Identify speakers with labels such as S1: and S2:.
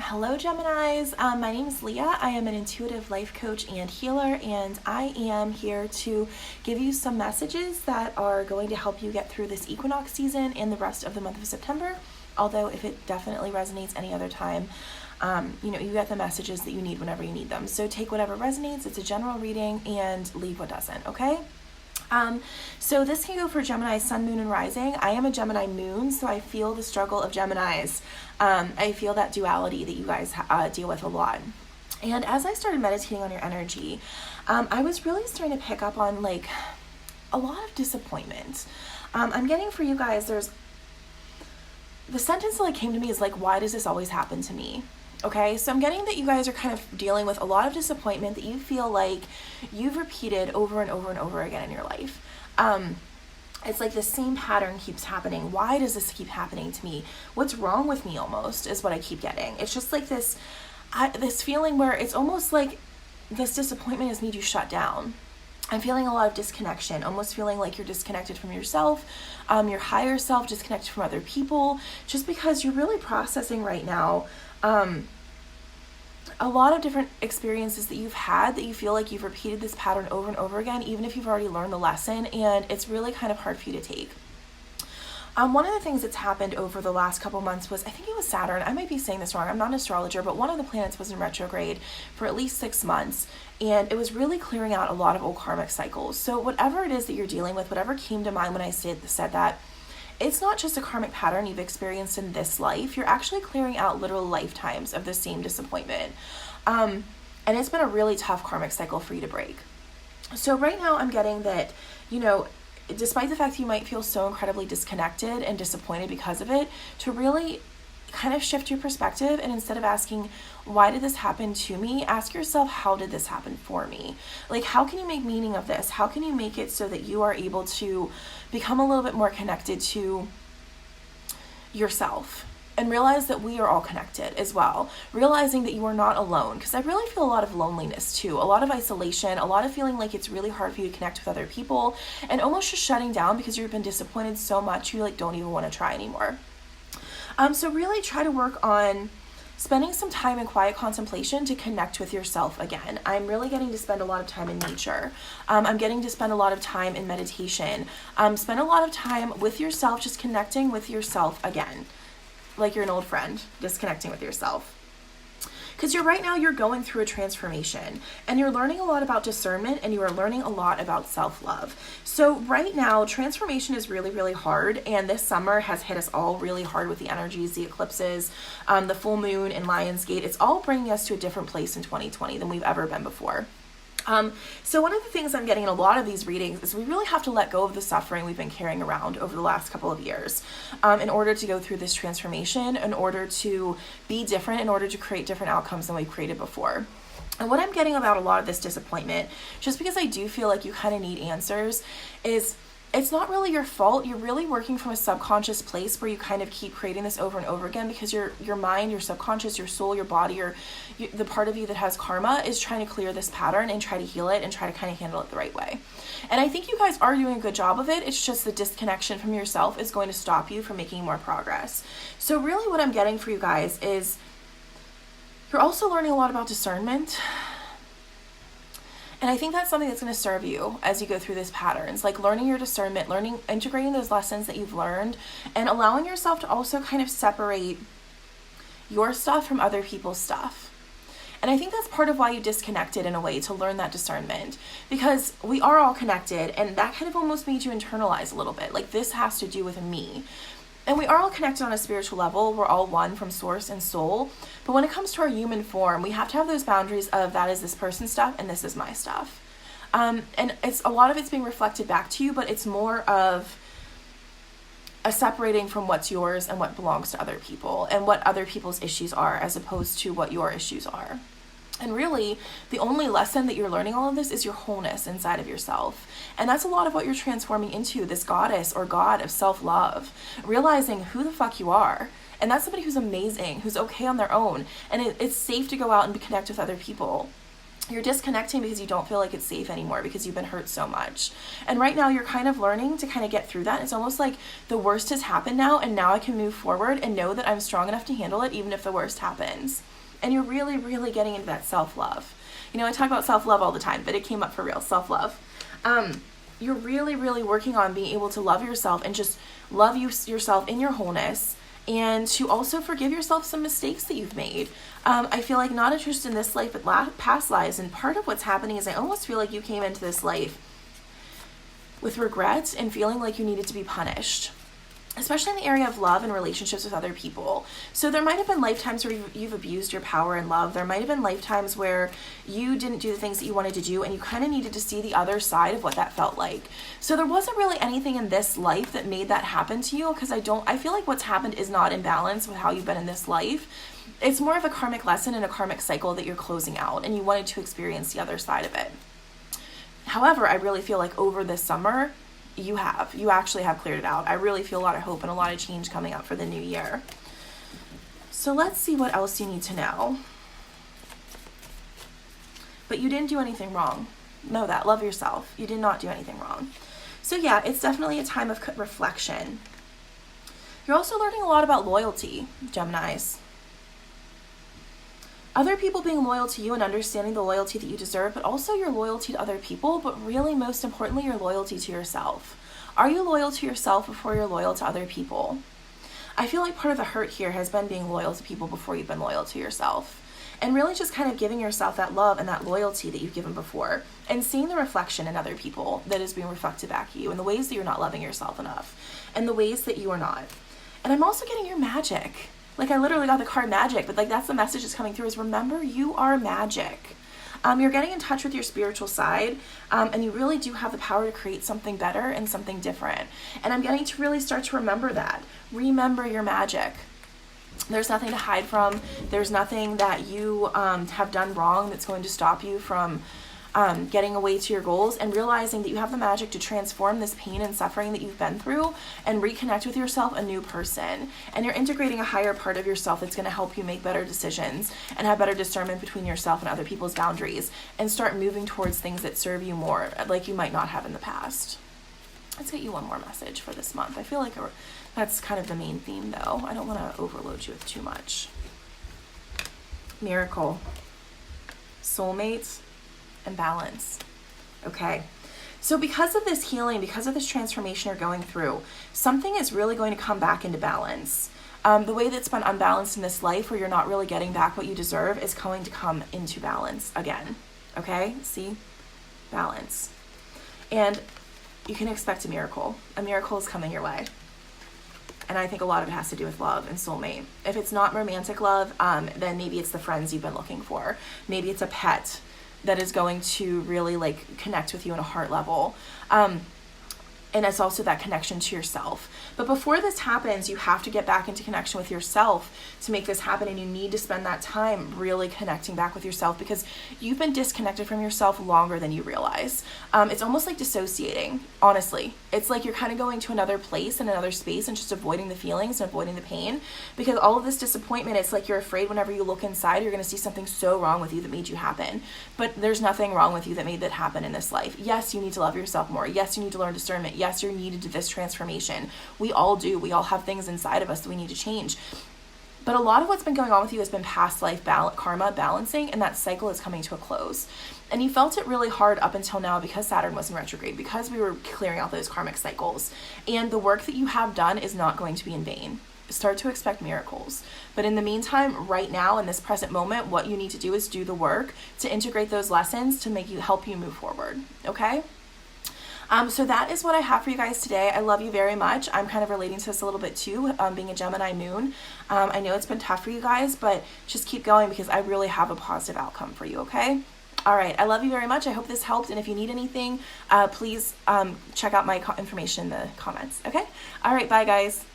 S1: Hello, Geminis. My name is Leah. I am an intuitive life coach and healer, and I am here to give you some messages that are going to help you get through this equinox season and the rest of the month of September. Although if it definitely resonates any other time, you get the messages that you need whenever you need them. So take whatever resonates. It's a general reading, and leave what doesn't, okay? So this can go for Gemini, Sun, Moon, and Rising. I am a Gemini Moon, so I feel the struggle of Geminis. I feel that duality that you guys deal with a lot. And as I started meditating on your energy, I was really starting to pick up on like a lot of disappointment. I'm getting for you guys, the sentence that like came to me is like, why does this always happen to me? Okay, so I'm getting that you guys are kind of dealing with a lot of disappointment that you feel like you've repeated over and over and over again in your life. It's like the same pattern keeps happening. Why does this keep happening to me? What's wrong with me almost is what I keep getting. It's just like this feeling where it's almost like this disappointment has made you shut down. I'm feeling a lot of disconnection, almost feeling like you're disconnected from yourself, your higher self, disconnected from other people, just because you're really processing right now a lot of different experiences that you've had that you feel like you've repeated this pattern over and over again, even if you've already learned the lesson, and it's really kind of hard for you to take. One of the things that's happened over the last couple months was, I think it was Saturn. I might be saying this wrong. I'm not an astrologer, but one of the planets was in retrograde for at least 6 months, and it was really clearing out a lot of old karmic cycles. So whatever it is that you're dealing with, whatever came to mind when I said that, it's not just a karmic pattern you've experienced in this life. You're actually clearing out literal lifetimes of the same disappointment. And it's been a really tough karmic cycle for you to break. So right now I'm getting that, despite the fact that you might feel so incredibly disconnected and disappointed because of it, to really kind of shift your perspective, and instead of asking, why did this happen to me, ask yourself, how did this happen for me? Like, how can you make meaning of this? How can you make it so that you are able to become a little bit more connected to yourself? And realize that we are all connected as well. Realizing that you are not alone, because I really feel a lot of loneliness too, a lot of isolation, a lot of feeling like it's really hard for you to connect with other people, and almost just shutting down because you've been disappointed so much you like don't even want to try anymore. So really try to work on spending some time in quiet contemplation to connect with yourself again. I'm really getting to spend a lot of time in nature. I'm getting to spend a lot of time in meditation. Spend a lot of time with yourself, just connecting with yourself again. Like you're an old friend, disconnecting with yourself. Because you're going through a transformation, and you're learning a lot about discernment, and you are learning a lot about self-love. So right now, transformation is really, really hard, and this summer has hit us all really hard with the energies, the eclipses, the full moon in Lionsgate. It's all bringing us to a different place in 2020 than we've ever been before. So one of the things I'm getting in a lot of these readings is we really have to let go of the suffering we've been carrying around over the last couple of years in order to go through this transformation, in order to be different, in order to create different outcomes than we've created before. And what I'm getting about a lot of this disappointment, just because I do feel like you kind of need answers, is it's not really your fault. You're really working from a subconscious place where you kind of keep creating this over and over again because your mind, your subconscious, your soul, your body, the part of you that has karma is trying to clear this pattern and try to heal it and try to kind of handle it the right way. And I think you guys are doing a good job of it. It's just the disconnection from yourself is going to stop you from making more progress. So really what I'm getting for you guys is you're also learning a lot about discernment. And I think that's something that's going to serve you as you go through these patterns, like learning your discernment, integrating those lessons that you've learned, and allowing yourself to also kind of separate your stuff from other people's stuff. And I think that's part of why you disconnected in a way, to learn that discernment, because we are all connected, and that kind of almost made you internalize a little bit, like this has to do with me. And we are all connected on a spiritual level. We're all one from source and soul. But when it comes to our human form, we have to have those boundaries of that is this person's stuff and this is my stuff. And it's a lot of it's being reflected back to you, but it's more of a separating from what's yours and what belongs to other people and what other people's issues are as opposed to what your issues are. And really, the only lesson that you're learning all of this is your wholeness inside of yourself. And that's a lot of what you're transforming into, this goddess or god of self-love, realizing who the fuck you are. And that's somebody who's amazing, who's okay on their own. And it's safe to go out and connect with other people. You're disconnecting because you don't feel like it's safe anymore because you've been hurt so much. And right now you're kind of learning to kind of get through that. It's almost like the worst has happened now, and now I can move forward and know that I'm strong enough to handle it even if the worst happens. And you're really, really getting into that self-love. You know, I talk about self-love all the time, but it came up for real, self-love. You're really, really working on being able to love yourself and just love yourself in your wholeness, and to also forgive yourself some mistakes that you've made. I feel like not interested in this life, but past lives. And part of what's happening is I almost feel like you came into this life with regret and feeling like you needed to be punished, especially in the area of love and relationships with other people. So there might have been lifetimes where you've abused your power in love. There might have been lifetimes where you didn't do the things that you wanted to do, and you kind of needed to see the other side of what that felt like. So there wasn't really anything in this life that made that happen to you, because I feel like what's happened is not in balance with how you've been in this life. It's more of a karmic lesson and a karmic cycle that you're closing out, and you wanted to experience the other side of it. However, I really feel like over this summer, you actually have cleared it out. I really feel a lot of hope and a lot of change coming up for the new year. So let's see what else you need to know. But you didn't do anything wrong. Know that. Love yourself. You did not do anything wrong. So yeah, it's definitely a time of reflection. You're also learning a lot about loyalty, Geminis. Other people being loyal to you and understanding the loyalty that you deserve, but also your loyalty to other people, but really most importantly, your loyalty to yourself. Are you loyal to yourself before you're loyal to other people? I feel like part of the hurt here has been being loyal to people before you've been loyal to yourself. And really just kind of giving yourself that love and that loyalty that you've given before, and seeing the reflection in other people that is being reflected back at you, and the ways that you're not loving yourself enough, and the ways that you are not. And I'm also getting your magic. Like, I literally got the card magic, but like that's the message that's coming through, is remember, you are magic. You're getting in touch with your spiritual side, and you really do have the power to create something better and something different. And I'm getting to really start to remember that. Remember your magic. There's nothing to hide from. There's nothing that you have done wrong that's going to stop you from getting away to your goals, and realizing that you have the magic to transform this pain and suffering that you've been through and reconnect with yourself, a new person. And you're integrating a higher part of yourself that's going to help you make better decisions and have better discernment between yourself and other people's boundaries, and start moving towards things that serve you more, like you might not have in the past. Let's get you one more message for this month. I feel like that's kind of the main theme, though. I don't want to overload you with too much. Miracle, soulmates, and balance. Okay, so because of this healing, because of this transformation you're going through, something is really going to come back into balance. The way that's been unbalanced in this life, where you're not really getting back what you deserve, is going to come into balance again. Okay, see? Balance. And you can expect a miracle. A miracle is coming your way. And I think a lot of it has to do with love and soulmate. If it's not romantic love, then maybe it's the friends you've been looking for. Maybe it's a pet that is going to really like connect with you on a heart level. And it's also that connection to yourself. But before this happens, you have to get back into connection with yourself to make this happen. And you need to spend that time really connecting back with yourself, because you've been disconnected from yourself longer than you realize. It's almost like dissociating, honestly. It's like you're kind of going to another place and another space and just avoiding the feelings and avoiding the pain, because all of this disappointment, it's like you're afraid whenever you look inside, you're going to see something so wrong with you that made you happen. But there's nothing wrong with you that made that happen in this life. Yes, you need to love yourself more. Yes, you need to learn discernment. Yes, you're needed to this transformation. We all do. We all have things inside of us that we need to change. But a lot of what's been going on with you has been past life karma balancing, and that cycle is coming to a close. And you felt it really hard up until now because Saturn was in retrograde, because we were clearing out those karmic cycles. And the work that you have done is not going to be in vain. Start to expect miracles. But in the meantime, right now, in this present moment, what you need to do is do the work to integrate those lessons to help you move forward. Okay? So that is what I have for you guys today. I love you very much. I'm kind of relating to this a little bit too, being a Gemini moon. I know it's been tough for you guys, but just keep going, because I really have a positive outcome for you, okay? All right, I love you very much. I hope this helped, and if you need anything, please check out my information in the comments, okay? All right, bye guys.